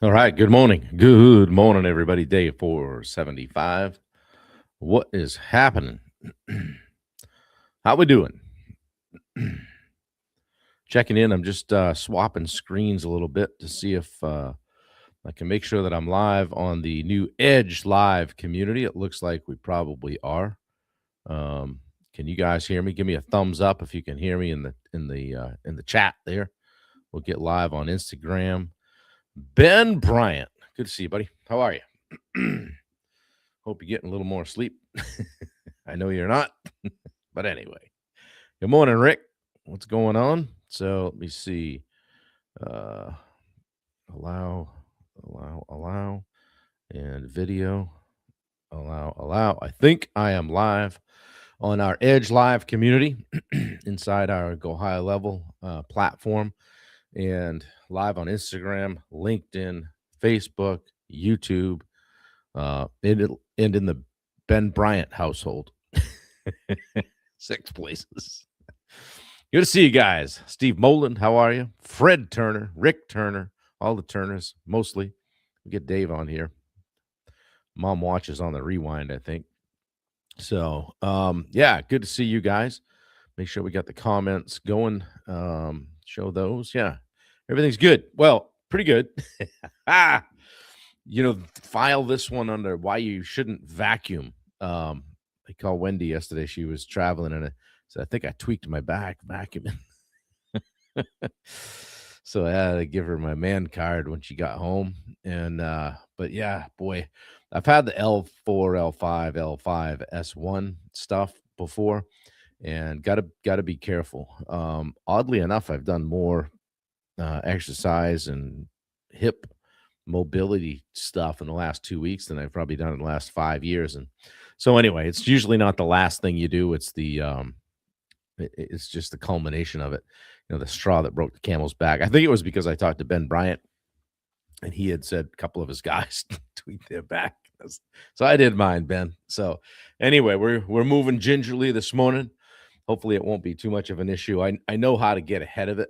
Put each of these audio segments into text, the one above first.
All right. Good morning. Good morning, everybody. Day 475. What is happening? How we doing? Checking in. I'm just swapping screens a little bit to see if I can make sure that I'm live on the new Edge Live community. It looks like we probably are. Um, can you guys hear me? Give me a thumbs up if you can hear me in the chat there. We'll get live on Instagram. Ben Bryant. Good to see you, buddy. How are you? Hope you're getting a little more sleep. I know you're not, but anyway. Good morning, Rick. What's going on? So let me see. Uh, allow, and video. Allow. I think I am live on our Edge Live community inside our Go High Level platform and live on Instagram, LinkedIn, Facebook, YouTube, and in the Ben Bryant household. 6 places. Good to see you guys. Steve Moland, how are you? Fred Turner, Rick Turner, all the Turners, mostly. We get Dave on here. Mom watches on the rewind, I think. So, yeah, good to see you guys. Make sure we got the comments going. Show those. Yeah, everything's good. Well, pretty good. File this one under why you shouldn't vacuum. I called Wendy yesterday. She was traveling and so I think I tweaked my back vacuuming. So I had to give her my man card when she got home. And but yeah, boy, I've had the L4, L5, L5, S1 stuff before and gotta be careful. Oddly enough, I've done more exercise and hip mobility stuff in the last 2 weeks than I've probably done in the last 5 years. And so anyway, it's usually not the last thing you do. It's it's just the culmination of it. The straw that broke the camel's back. I think it was because I talked to Ben Bryant and he had said a couple of his guys tweak their back. So I did mine, Ben. So anyway, we're moving gingerly this morning. Hopefully it won't be too much of an issue. I know how to get ahead of it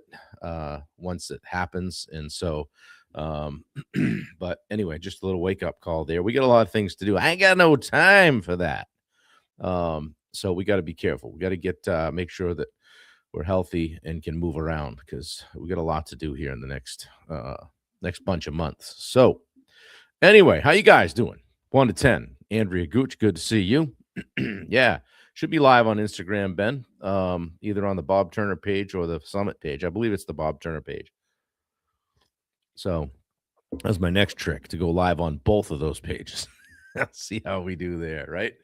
once it happens. And so but anyway, just a little wake-up call there. We got a lot of things to do. I ain't got no time for that. So we got to be careful. We got to get make sure that we're healthy and can move around because we got a lot to do here in the next bunch of months. So anyway, how you guys doing? 1 to 10. Andrea Gooch, good to see you. Yeah, should be live on Instagram, Ben, either on the Bob Turner page or the Summit page. I believe it's the Bob Turner page. So that's my next trick, to go live on both of those pages. See how we do there, right?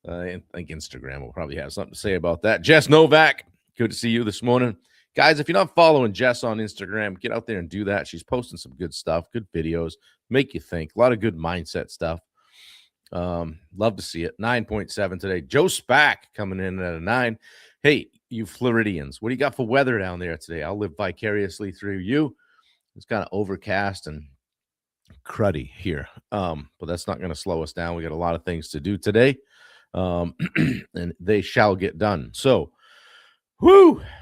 I think Instagram will probably have something to say about that. Jess Novak, good to see you this morning. Guys, if you're not following Jess on Instagram, get out there and do that. She's posting some good stuff, good videos, make you think. A lot of good mindset stuff. Love to see it. 9.7 today. Joe Spack coming in at a 9. Hey, you Floridians, what do you got for weather down there today? I'll live vicariously through you. It's kind of overcast and cruddy here. But that's not going to slow us down. We got a lot of things to do today. And they shall get done. So,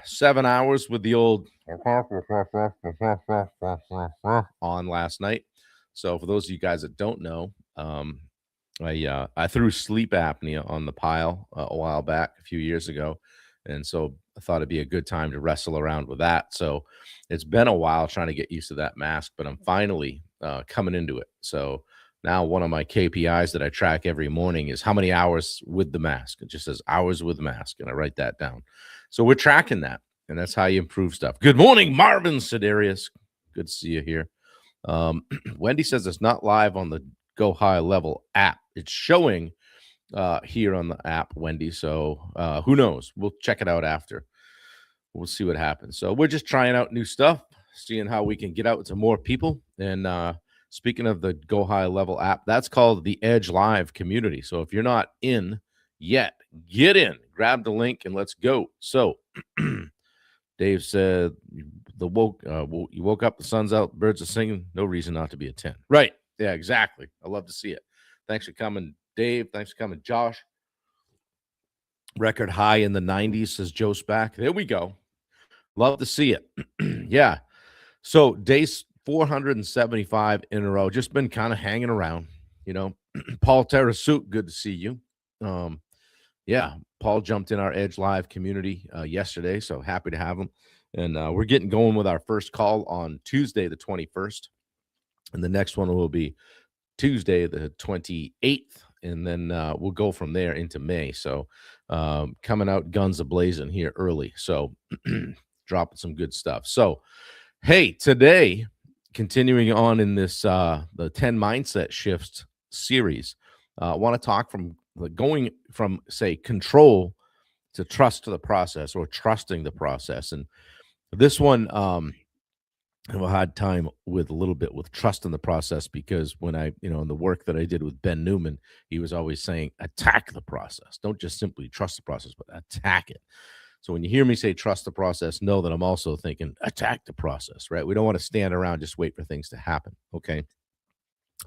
7 hours with the old on last night. So for those of you guys that don't know, I threw sleep apnea on the pile a while back, a few years ago. And so I thought it'd be a good time to wrestle around with that. So it's been a while trying to get used to that mask, but I'm finally coming into it. So now one of my KPIs that I track every morning is how many hours with the mask. It just says hours with the mask, and I write that down. So we're tracking that, and that's how you improve stuff. Good morning, Marvin Sidarius. Good to see you here. Wendy says it's not live on the Go High Level app. It's showing here on the app, Wendy. So who knows? We'll check it out after. We'll see what happens. So we're just trying out new stuff, seeing how we can get out to more people. And speaking of the Go High Level app, that's called the Edge Live community. So if you're not in yet, get in, grab the link, and let's go. So Dave said you woke up, the sun's out, birds are singing, no reason not to be a 10. Right. Yeah, exactly. I love to see it. Thanks for coming, Dave. Thanks for coming, Josh. Record high in the 90s, says Joe Spack. There we go. Love to see it. Yeah. So day 475 in a row. Just been kind of hanging around, you know. Paul Terrasuit, good to see you. Um, yeah, Paul jumped in our Edge Live community yesterday, so happy to have him. And we're getting going with our first call on Tuesday, the 21st. And the next one will be Tuesday, the 28th. And then we'll go from there into May. So coming out guns a-blazing here early. So dropping some good stuff. So, hey, today, continuing on in this the 10 mindset shifts series, I want to talk from going from, say, control to trust to the process, or trusting the process. And this one, I have a hard time with a little bit with trust in the process, because when I, in the work that I did with Ben Newman, he was always saying, attack the process. Don't just simply trust the process, but attack it. So when you hear me say trust the process, know that I'm also thinking attack the process, right? We don't want to stand around, just wait for things to happen. Okay.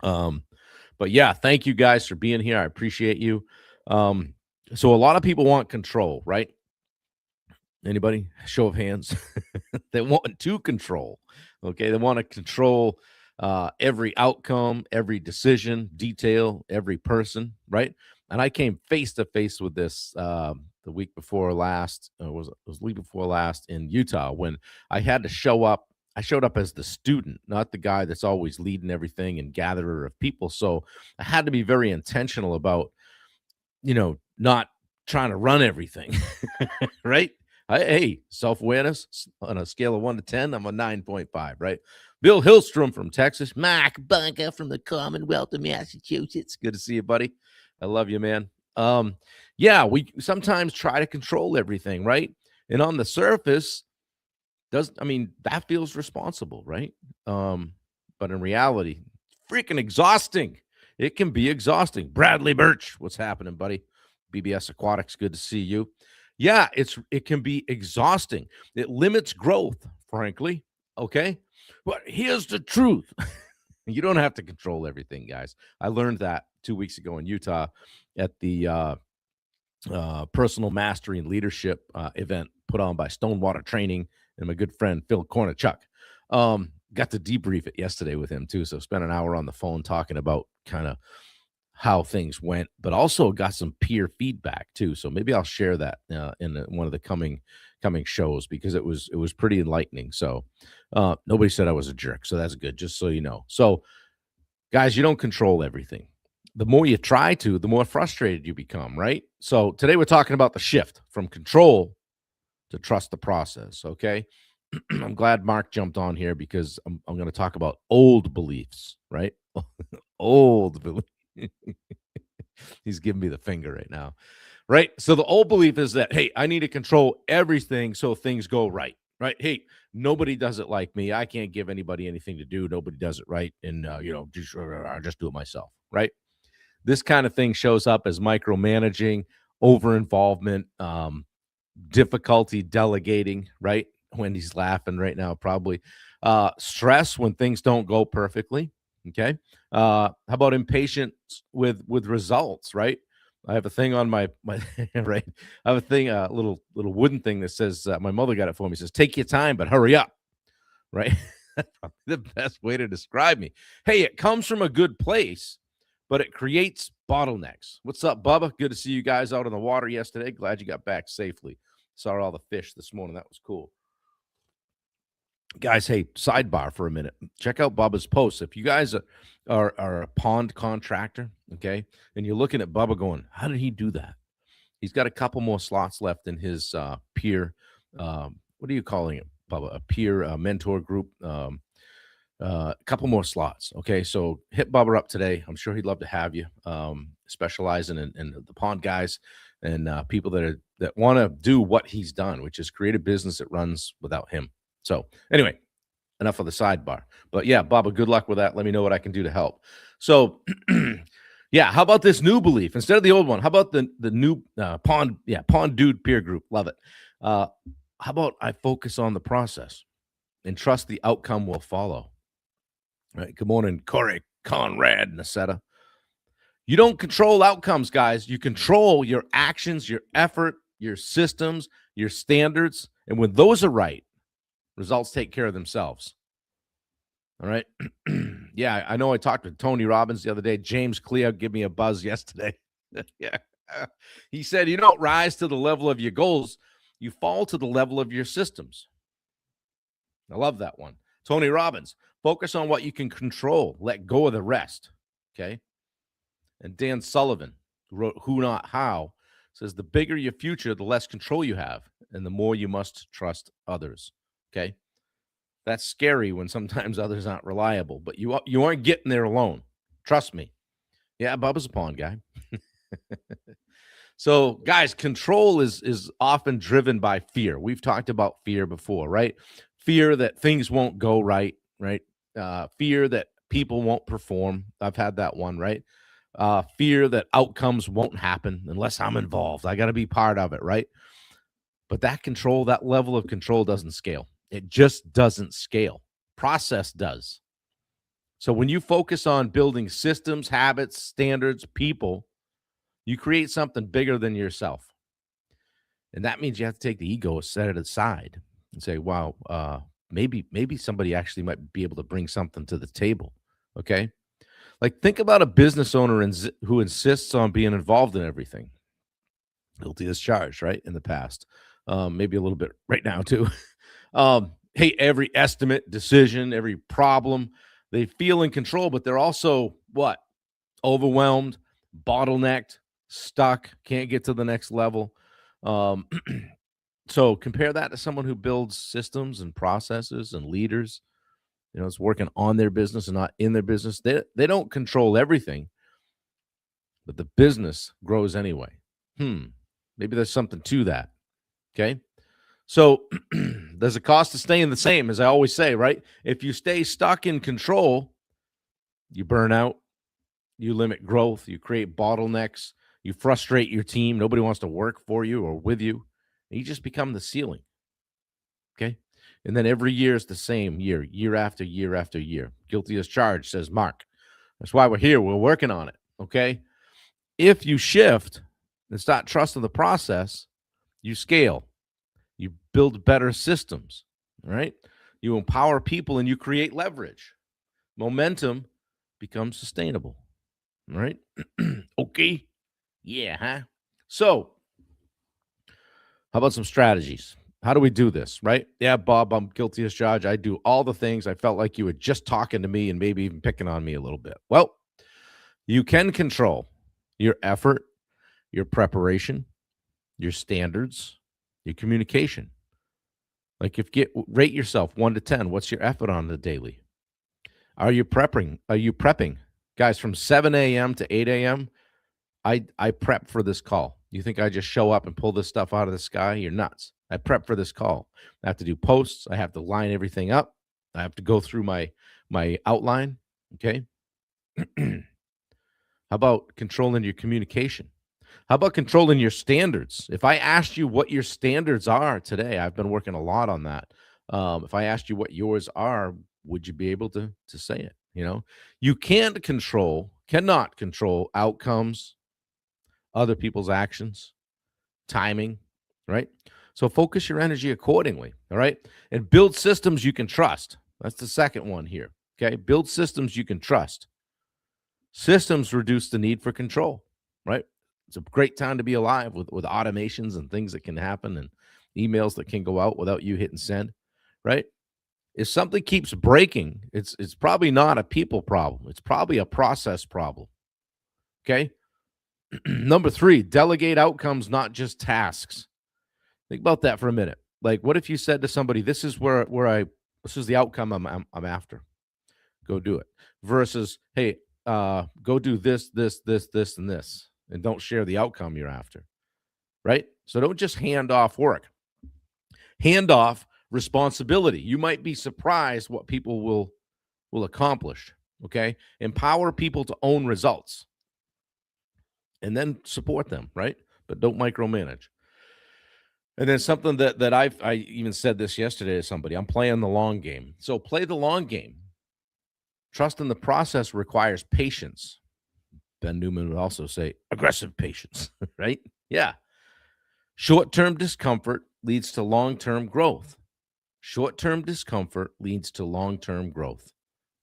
But yeah, thank you guys for being here. I appreciate you. So a lot of people want control, right? Anybody? Show of hands. They want to control. Okay. They want to control every outcome, every decision, detail, every person, right? And I came face to face with this the week before last. It was the week before last in Utah, when I had to show up. I showed up as the student, not the guy that's always leading everything and gatherer of people. So I had to be very intentional about, not trying to run everything, right? Hey, self-awareness on a scale of 1 to 10, I'm a 9.5, right? Bill Hillstrom from Texas. Mark Bunker from the Commonwealth of Massachusetts. Good to see you, buddy. I love you, man. Yeah, we sometimes try to control everything, right? And on the surface, that feels responsible, right? But in reality, freaking exhausting. It can be exhausting. Bradley Birch, what's happening, buddy? BBS Aquatics, good to see you. Yeah, it can be exhausting. It limits growth, frankly. Okay. But here's the truth. You don't have to control everything, guys. I learned that 2 weeks ago in Utah at the personal mastery and leadership event put on by Stonewater Training and my good friend Phil Kornichuk. Got to debrief it yesterday with him too. So spent an hour on the phone talking about kind of how things went, but also got some peer feedback too. So maybe I'll share that in one of the coming shows, because it was pretty enlightening. So nobody said I was a jerk, so that's good. Just so you know. So guys, you don't control everything. The more you try to, the more frustrated you become, right? So today we're talking about the shift from control to trust the process. Okay. I'm glad Mark jumped on here, because I'm going to talk about old beliefs, right? Old beliefs. He's giving me the finger right now, right? So the old belief is that, hey, I need to control everything so things go right, right? Hey, nobody does it like me. I can't give anybody anything to do. Nobody does it right. And, just do it myself, right? This kind of thing shows up as micromanaging, over-involvement, difficulty delegating, right? Wendy's laughing right now, probably. Stress when things don't go perfectly. Okay. How about impatience with results, right? I have a thing on my right. I have a thing, a little wooden thing that says, my mother got it for me. It says, take your time, but hurry up. Right. That's probably the best way to describe me. Hey, it comes from a good place, but it creates bottlenecks. What's up, Bubba? Good to see you guys out on the water yesterday. Glad you got back safely. Saw all the fish this morning. That was cool. Guys, hey, sidebar for a minute. Check out Bubba's posts. If you guys are a pond contractor, okay, and you're looking at Bubba going, how did he do that? He's got a couple more slots left in his peer, what are you calling it, Bubba? A peer mentor group. A couple more slots. Okay, so hit Bubba up today. I'm sure he'd love to have you. Specializing in the pond guys and people that want to do what he's done, which is create a business that runs without him. So anyway, enough of the sidebar. But yeah, Bubba, good luck with that. Let me know what I can do to help. So yeah, how about this new belief instead of the old one? How about the new pond dude peer group? Love it. How about I focus on the process and trust the outcome will follow? Right. Good morning, Corey, Conrad, Nasetta. You don't control outcomes, guys. You control your actions, your effort, your systems, your standards. And when those are right, results take care of themselves. All right. Yeah, I know I talked to Tony Robbins the other day. James Clear gave me a buzz yesterday. Yeah. He said, you don't rise to the level of your goals, you fall to the level of your systems. I love that one. Tony Robbins, focus on what you can control, let go of the rest. Okay. And Dan Sullivan, who wrote Who Not How, says the bigger your future, the less control you have, and the more you must trust others. Okay. That's scary when sometimes others aren't reliable, but you aren't getting there alone. Trust me. Yeah, Bubba's a pawn guy. So, guys, control is often driven by fear. We've talked about fear before, right? Fear that things won't go right, right? Fear that people won't perform. I've had that one, right? Fear that outcomes won't happen unless I'm involved. I got to be part of it, right? But that control, that level of control doesn't scale. It just doesn't scale. Process does. So when you focus on building systems, habits, standards, people, you create something bigger than yourself. And that means you have to take the ego, set it aside, and say, wow, maybe somebody actually might be able to bring something to the table. Okay. Like think about a business owner who insists on being involved in everything. Guilty as charged, right? In the past. Maybe a little bit right now too. Hey, every estimate, decision, every problem, they feel in control, but they're also what? Overwhelmed, bottlenecked, stuck, can't get to the next level. Um, so compare that to someone who builds systems and processes and leaders. You know, it's working on their business and not in their business. They don't control everything, but the business grows anyway. Maybe there's something to that. Okay. So there's a cost to staying the same, as I always say, right? If you stay stuck in control, you burn out, you limit growth, you create bottlenecks, you frustrate your team. Nobody wants to work for you or with you. And you just become the ceiling. Okay. And then every year is the same year after year after year. Guilty as charged, says Mark. That's why we're here. We're working on it. Okay. If you shift and start trusting the process, you scale. You build better systems, right? You empower people and you create leverage. Momentum becomes sustainable, right? Okay. Yeah, huh? So, how about some strategies? How do we do this, right? Yeah, Bob, I'm guilty as charged. I do all the things. I felt like you were just talking to me and maybe even picking on me a little bit. Well, you can control your effort, your preparation, your standards, your communication. Like if get rate yourself 1 to 10, what's your effort on the daily? Are you prepping? Are you prepping? Guys, from 7 a.m. to 8 a.m., I prep for this call. You think I just show up and pull this stuff out of the sky? You're nuts. I prep for this call. I have to do posts. I have to line everything up. I have to go through my outline. Okay. How about controlling your communication? How about controlling your standards? If I asked you what your standards are today, I've been working a lot on that. If I asked you what yours are, would you be able to say it? You know, you cannot control outcomes, other people's actions, timing, right? So focus your energy accordingly, all right? And build systems you can trust. That's the second one here, okay? Build systems you can trust. Systems reduce the need for control, right? It's a great time to be alive with automations and things that can happen and emails that can go out without you hitting send, right? If something keeps breaking, it's probably not a people problem. It's probably a process problem. Okay? Number 3, delegate outcomes, not just tasks. Think about that for a minute. Like, what if you said to somebody, "This is this is the outcome I'm after. Go do it." Versus, "Hey, go do this, and this, and don't share the outcome you're after." Right? So don't just hand off work. Hand off responsibility. You might be surprised what people will accomplish. Okay? Empower people to own results, and then support them. Right? But don't micromanage. And then something that I even said this yesterday to somebody. I'm playing the long game. So play the long game. Trust in the process requires patience. Ben Newman would also say aggressive patience, right? Yeah. Short-term discomfort leads to long-term growth. Short-term discomfort leads to long-term growth.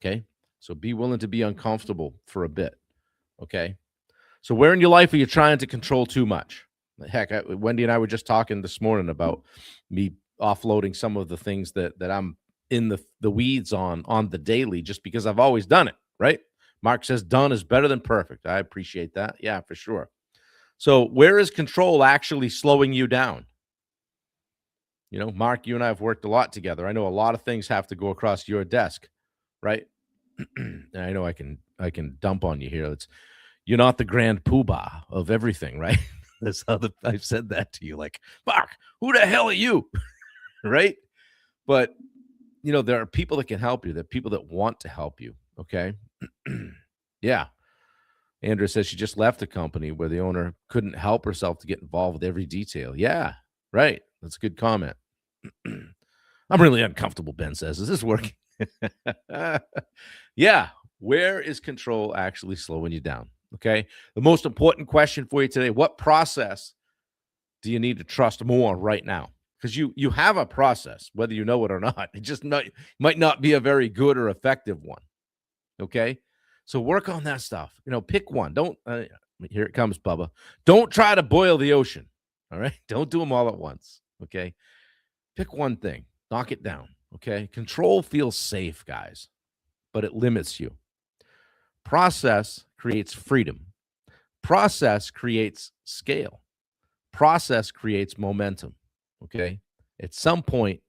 Okay. So be willing to be uncomfortable for a bit. Okay. So where in your life are you trying to control too much? Heck, Wendy and I were just talking this morning about me offloading some of the things that I'm in the weeds on the daily, just because I've always done it, right? Mark says done is better than perfect. I appreciate that. Yeah, for sure. So where is control actually slowing you down? You know, Mark, you and I have worked a lot together. I know a lot of things have to go across your desk, right? And I know I can dump on you here. It's You're not the grand poobah of everything, right? That's how I've said that to you. Like, fuck, who the hell are you? Right? But there are people that can help you. There are people that want to help you. Okay. Yeah. Andrea says she just left a company where the owner couldn't help herself to get involved with every detail. Yeah. Right. That's a good comment. I'm really uncomfortable, Ben says. Is this working? Yeah. Where is control actually slowing you down? Okay. The most important question for you today: what process do you need to trust more right now? Because you have a process, whether you know it or not. It just might not be a very good or effective one. Okay. So work on that stuff. Pick one. Don't, here it comes, Bubba. Don't try to boil the ocean. All right. Don't do them all at once. Okay. Pick one thing, knock it down. Okay. Control feels safe, guys, but it limits you. Process creates freedom. Process creates scale. Process creates momentum. Okay. At some point,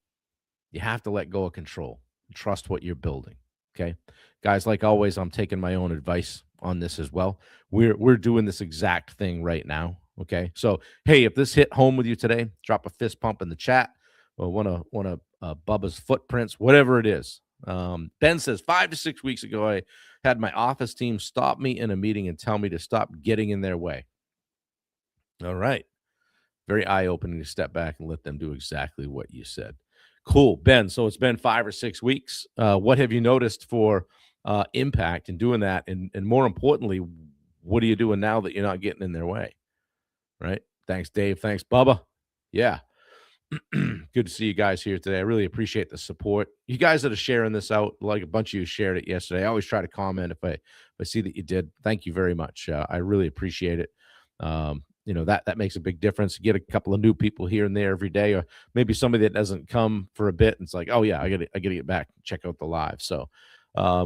you have to let go of control and trust what you're building. Okay. Guys, like always, I'm taking my own advice on this as well. We're doing this exact thing right now. Okay. So hey, if this hit home with you today, drop a fist pump in the chat or one of Bubba's footprints, whatever it is. Ben says 5 to 6 weeks ago, I had my office team stop me in a meeting and tell me to stop getting in their way. All right. Very eye-opening to step back and let them do exactly what you said. Cool, Ben. So it's been 5 or 6 weeks. What have you noticed for impact in doing that? And more importantly, what are you doing now that you're not getting in their way? Right. Thanks, Dave. Thanks, Bubba. Yeah. Good to see you guys here today. I really appreciate the support. You guys that are sharing this out, like a bunch of you shared it yesterday. I always try to comment if I see that you did. Thank you very much. I really appreciate it. That makes a big difference. Get a couple of new people here and there every day, or maybe somebody that doesn't come for a bit. And it's like, oh yeah, I got to get back, check out the live. So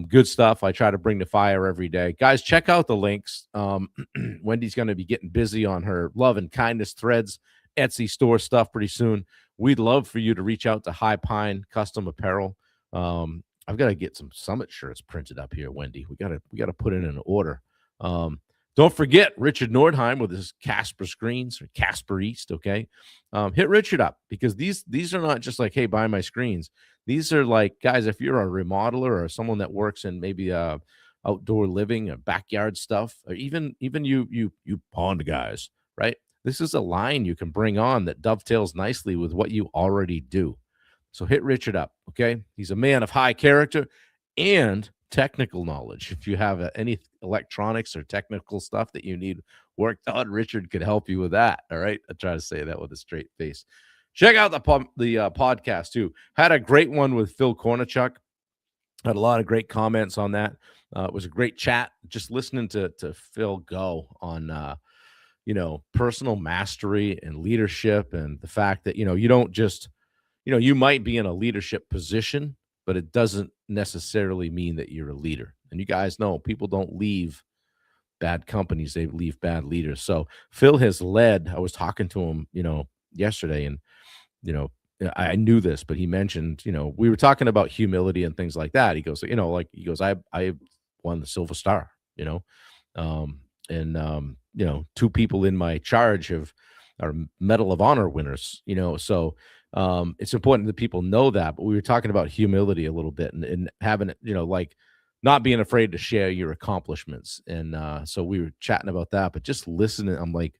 good stuff. I try to bring the fire every day. Guys, check out the links. Wendy's going to be getting busy on her love and kindness threads Etsy store stuff pretty soon. We'd love for you to reach out to High Pine Custom Apparel. I've got to get some Summit shirts printed up here, Wendy. We gotta put in an order. Don't forget Richard Nordheim with his Casper screens, or Casper East. Okay, hit Richard up, because these are not just like, hey, buy my screens. These are like, guys, if you're a remodeler or someone that works in maybe outdoor living or backyard stuff, or even you pond guys, right? This is a line you can bring on that dovetails nicely with what you already do. So hit Richard up, okay? He's a man of high character and technical knowledge. If you have any electronics or technical stuff that you need worked on, Richard could help you with that, all right? I try to say that with a straight face. Check out the podcast, too. Had a great one with Phil Kornichuk. Had a lot of great comments on that. It was a great chat. Just listening to Phil go on personal mastery and leadership, and the fact that, you don't just, you might be in a leadership position, but it doesn't necessarily mean that you're a leader. And you guys know people don't leave bad companies, they leave bad leaders. So Phil has led, I was talking to him, yesterday, and, I knew this, but he mentioned, we were talking about humility and things like that. He goes, I won the Silver Star, and two people in my charge are Medal of Honor winners, so it's important that people know that. But we were talking about humility a little bit, and having it, like not being afraid to share your accomplishments. And so we were chatting about that, but just listening, I'm like,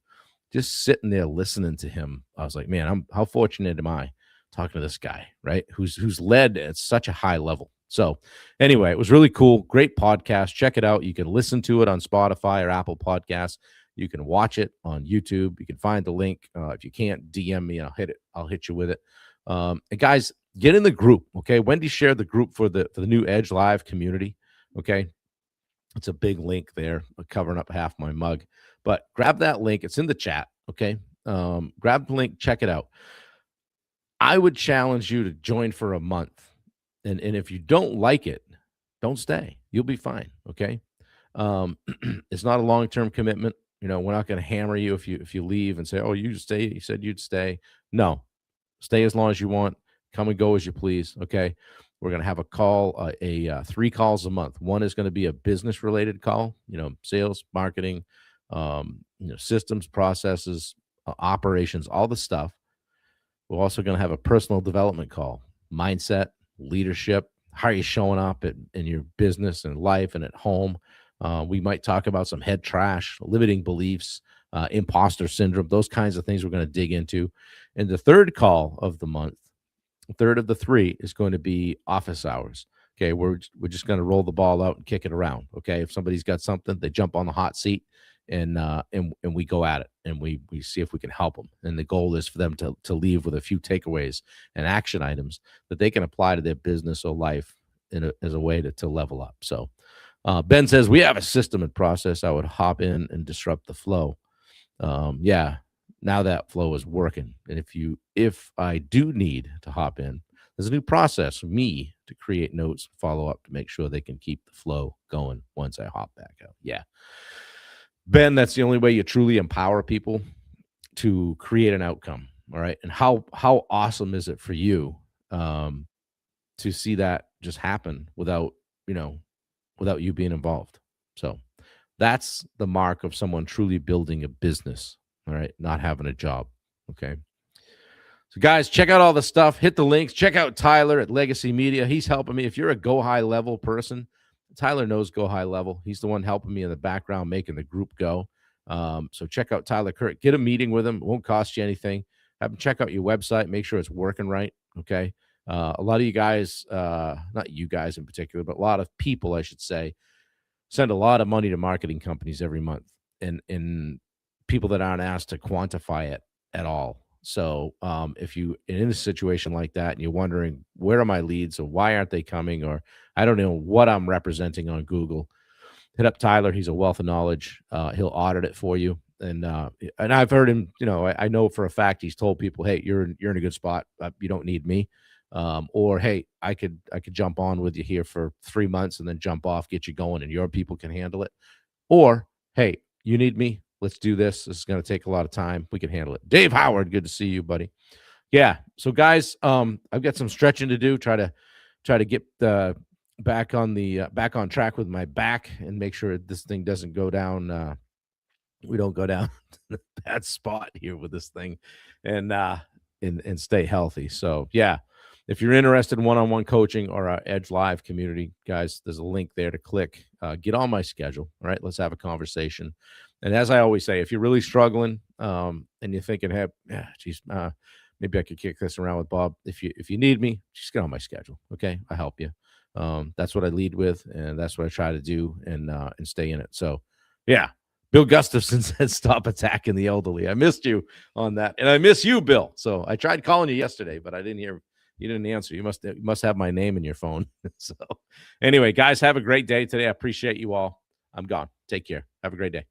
just sitting there listening to him, I was like, man, how fortunate am I talking to this guy, right? Who's led at such a high level. So anyway, it was really cool. Great podcast. Check it out. You can listen to it on Spotify or Apple Podcasts. You can watch it on YouTube. You can find the link. If you can't, DM me. I'll hit you with it. And guys, Get in the group, okay? Wendy shared the group for the new Edge Live community, okay? It's a big link there, covering up half my mug. But grab that link. It's in the chat, okay? Grab the link, check it out. I would challenge you to join for a month. And if you don't like it, don't stay. You'll be fine, okay? Um, it's not a long-term commitment. You know, we're not going to hammer you if you leave and say, "Oh, you stay. You said you'd stay." No, stay as long as you want. Come and go as you please. Okay. We're going to have a call, 3 calls a month. One is going to be a business related call, you know, sales, marketing, you know, systems, processes, operations, all the stuff. We're also going to have a personal development call, mindset, leadership. How are you showing up in your business and life and at home? We might talk about some head trash, limiting beliefs, imposter syndrome, those kinds of things we're going to dig into. And the third call of the month, third of the three, is going to be office hours. Okay, we're just going to roll the ball out and kick it around. Okay, if somebody's got something, they jump on the hot seat and we go at it and we see if we can help them. And the goal is for them to leave with a few takeaways and action items that they can apply to their business or life as a way to level up. So Ben says we have a system and process. I would hop in and disrupt the flow. Yeah, now that flow is working. And if I do need to hop in, there's a new process for me to create notes, follow up to make sure they can keep the flow going once I hop back out. Yeah. Ben, that's the only way you truly empower people to create an outcome. All right. And how awesome is it for you to see that just happen without, you know, without you being involved? So that's the mark of someone truly building a business. All right. Not having a job. Okay. So, guys, check out all the stuff. Hit the links. Check out Tyler at Legacy Media. He's helping me. If you're a Go High Level person, Tyler knows Go High Level. He's the one helping me in the background, making the group go. So check out Tyler Kurt. Get a meeting with him. It won't cost you anything. Have him check out your website. Make sure it's working right. Okay. A lot of you guys, not you guys in particular, but a lot of people, I should say, send a lot of money to marketing companies every month, and people that aren't asked to quantify it at all. So if you in a situation like that and you're wondering where are my leads or why aren't they coming, or I don't know what I'm representing on Google, hit up Tyler. He's a wealth of knowledge. He'll audit it for you. And I've heard him, you know, I know for a fact he's told people, hey, you're in a good spot. You don't need me. Or hey, I could jump on with you here for 3 months and then jump off, get you going, and your people can handle it. Or hey, you need me. Let's do this. This is going to take a lot of time. We can handle it. Dave Howard, good to see you, buddy. Yeah. So guys, I've got some stretching to do. Try to get back on track with my back and make sure this thing doesn't go down. We don't go down to a bad spot here with this thing, and stay healthy. So yeah, if you're interested in one-on-one coaching or our Edge Live community, guys, there's a link there to click. Get on my schedule. All right, let's have a conversation. And as I always say, if you're really struggling and you're thinking, hey, yeah, geez, maybe I could kick this around with Bob. If you need me, just get on my schedule. Okay, I help you. That's what I lead with, and that's what I try to do, and stay in it. So, yeah. Bill Gustafson said, "Stop attacking the elderly." I missed you on that, and I miss you, Bill. So I tried calling you yesterday, but I didn't hear. You didn't answer. You must have my name in your phone. So, anyway, guys, have a great day today. I appreciate you all. I'm gone. Take care. Have a great day.